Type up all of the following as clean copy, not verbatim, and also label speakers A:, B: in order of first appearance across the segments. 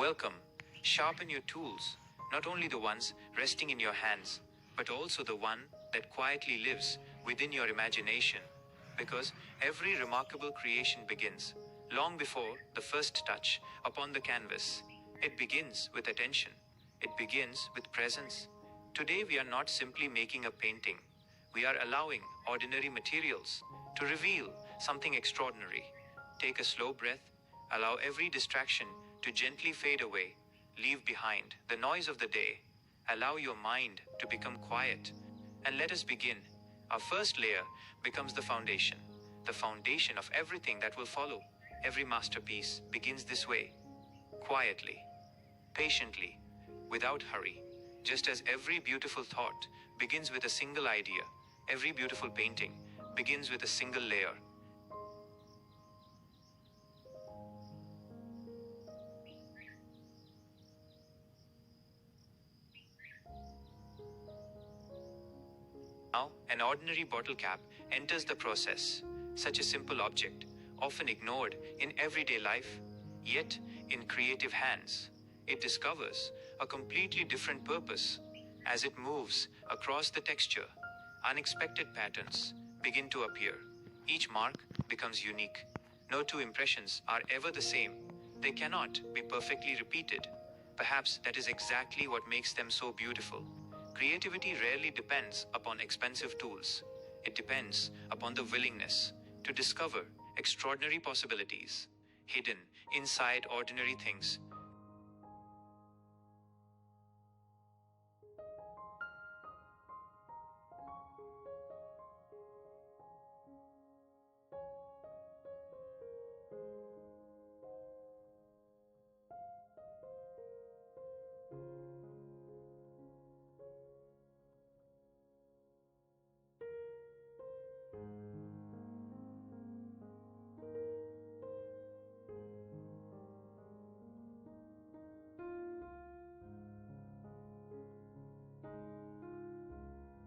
A: Welcome. Sharpen your tools, not only the ones resting in your hands, but also the one that quietly lives within your imagination. Because every remarkable creation begins long before the first touch upon the canvas. It begins with attention. It begins with presence. Today we are not simply making a painting. We are allowing ordinary materials to reveal something extraordinary. Take a slow breath. Allow every distraction to gently fade away. Leave behind the noise of the day. Allow your mind to become quiet. And let us begin. Our first layer becomes the foundation of everything that will follow. Every masterpiece begins this way, quietly, patiently, without hurry. Just as every beautiful thought begins with a single idea, every beautiful painting begins with a single layer. Now, an ordinary bottle cap enters the process. Such a simple object, often ignored in everyday life, yet in creative hands, it discovers a completely different purpose. As it moves across the texture, unexpected patterns begin to appear. Each mark becomes unique. No two impressions are ever the same. They cannot be perfectly repeated. Perhaps that is exactly what makes them so beautiful. Creativity rarely depends upon expensive tools. It depends upon the willingness to discover extraordinary possibilities hidden inside ordinary things.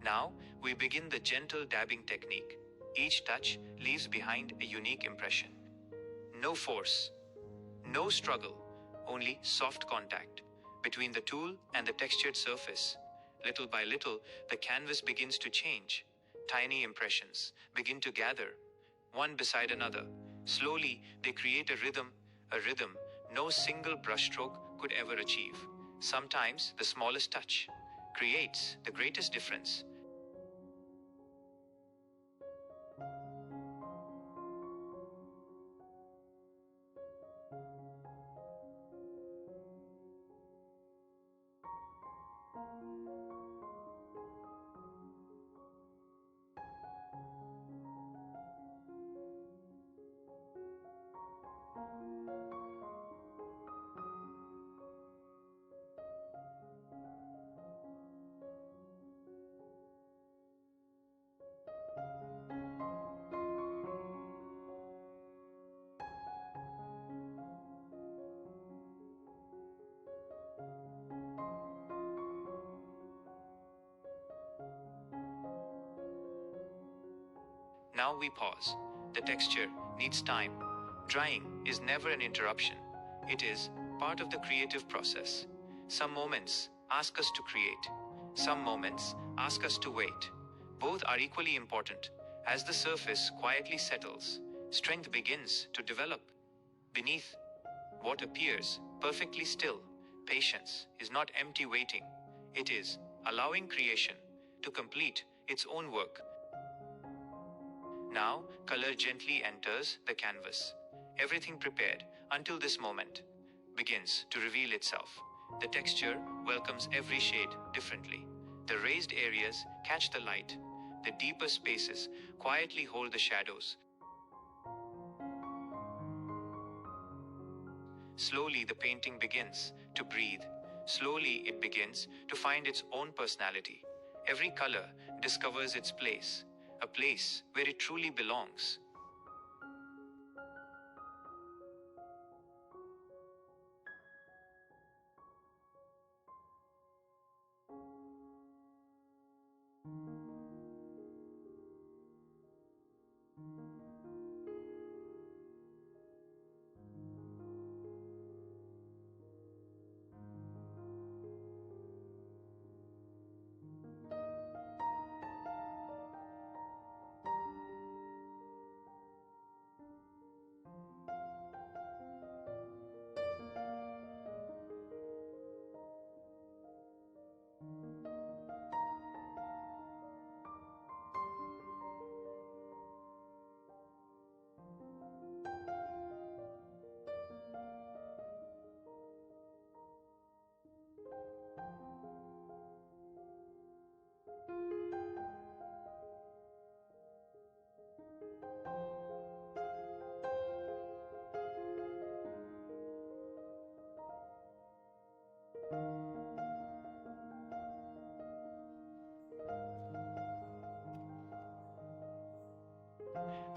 A: Now, we begin the gentle dabbing technique. Each touch leaves behind a unique impression. No force, no struggle, only soft contact between the tool and the textured surface. Little by little, the canvas begins to change. Tiny impressions begin to gather, one beside another. Slowly, they create a rhythm no single brushstroke could ever achieve. Sometimes the smallest touch creates the greatest difference. Now we pause. The texture needs time. Drying is never an interruption. It is part of the creative process. Some moments ask us to create. Some moments ask us to wait. Both are equally important. As the surface quietly settles, strength begins to develop. Beneath what appears perfectly still, patience is not empty waiting. It is allowing creation to complete its own work. Now, color gently enters the canvas. Everything prepared until this moment begins to reveal itself. The texture welcomes every shade differently. The raised areas catch the light. The deeper spaces quietly hold the shadows. Slowly, the painting begins to breathe. Slowly, it begins to find its own personality. Every color discovers its place, a place where it truly belongs.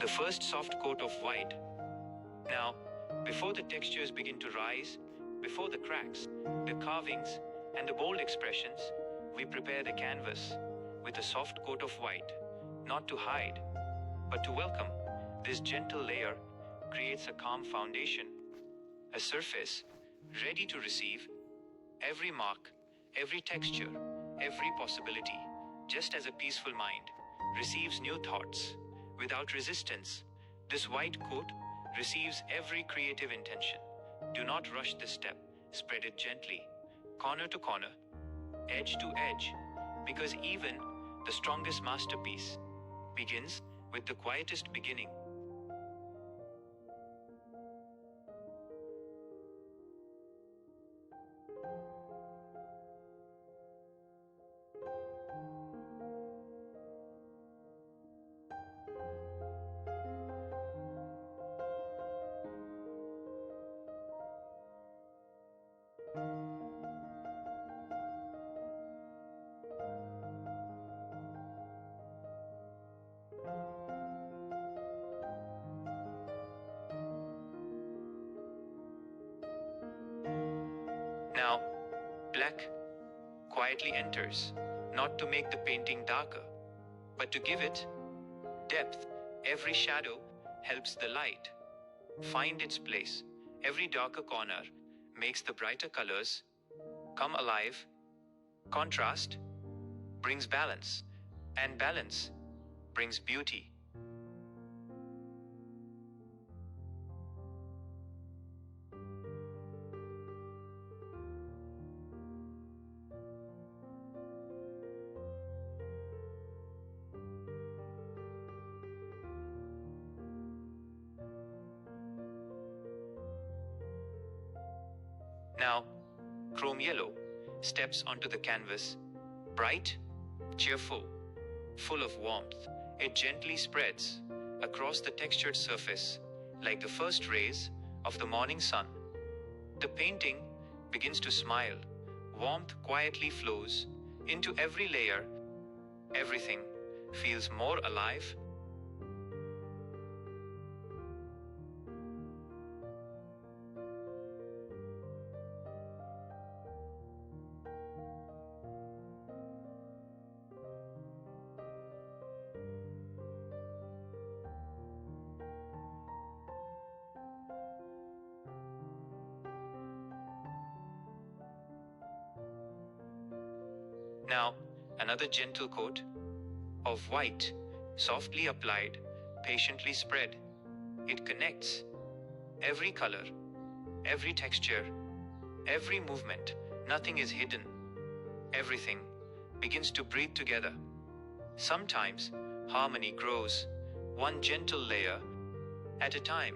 A: the first soft coat of white. Now, before the textures begin to rise, before the cracks, the carvings, and the bold expressions, we prepare the canvas with a soft coat of white, not to hide, but to welcome. This gentle layer creates a calm foundation, a surface ready to receive every mark, every texture, every possibility, just as a peaceful mind receives new thoughts without resistance. This white coat receives every creative intention. Do not rush this step. Spread it gently, corner to corner, edge to edge, because even the strongest masterpiece begins with the quietest beginning. Now, black quietly enters, not to make the painting darker, but to give it depth. Every shadow helps the light find its place. Every darker corner makes the brighter colors come alive. Contrast brings balance, and balance brings beauty. Now, chrome yellow steps onto the canvas, bright, cheerful, full of warmth. It gently spreads across the textured surface like the first rays of the morning sun. The painting begins to smile. Warmth quietly flows into every layer. Everything feels more alive. Now, another gentle coat of white, softly applied, patiently spread. It connects every color, every texture, every movement. Nothing is hidden. Everything begins to breathe together. Sometimes harmony grows, one gentle layer at a time.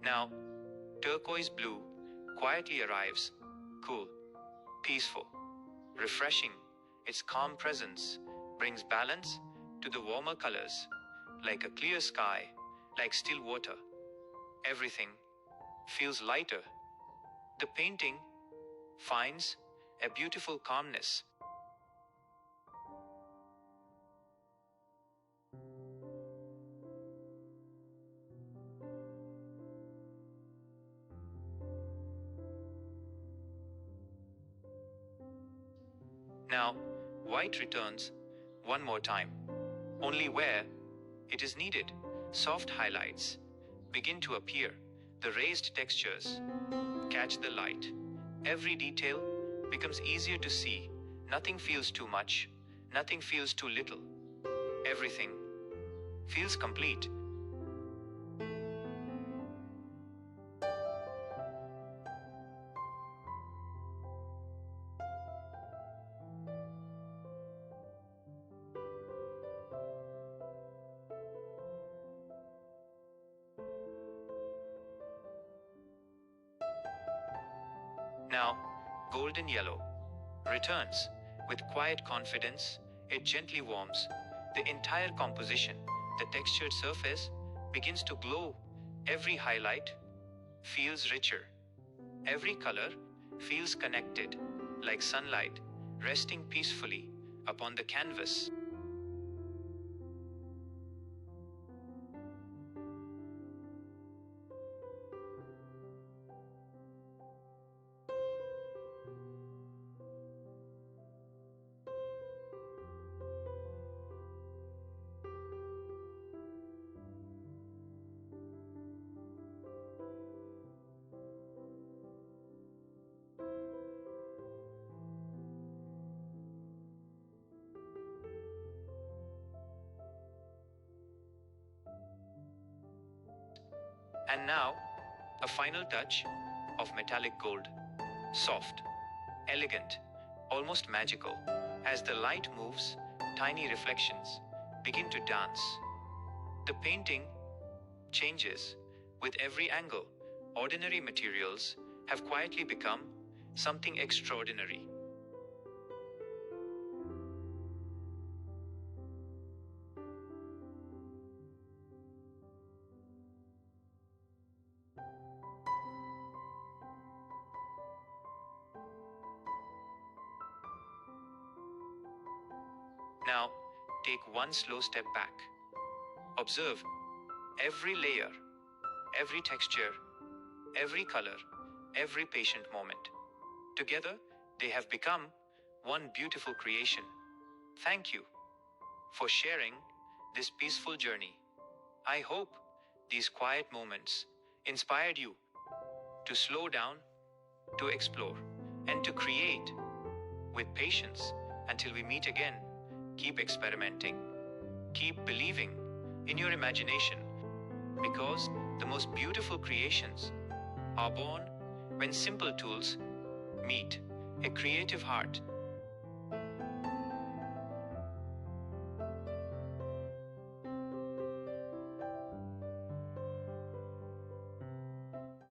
A: Now, turquoise blue quietly arrives, cool, peaceful, refreshing. Its calm presence brings balance to the warmer colors, like a clear sky, like still water. Everything feels lighter. The painting finds a beautiful calmness. Now, white returns one more time, only where it is needed. Soft highlights begin to appear. The raised textures catch the light. Every detail becomes easier to see. Nothing feels too much, nothing feels too little. Everything feels complete. Now, golden yellow returns. With quiet confidence, it gently warms the entire composition. The textured surface begins to glow. Every highlight feels richer. Every color feels connected, like sunlight resting peacefully upon the canvas. And now, a final touch of metallic gold. Soft, elegant, almost magical. As the light moves, tiny reflections begin to dance. The painting changes with every angle. Ordinary materials have quietly become something extraordinary. Now, take one slow step back. Observe every layer, every texture, every color, every patient moment. Together, they have become one beautiful creation. Thank you for sharing this peaceful journey. I hope these quiet moments inspired you to slow down, to explore, and to create with patience. Until we meet again, keep experimenting, keep believing in your imagination, because the most beautiful creations are born when simple tools meet a creative heart.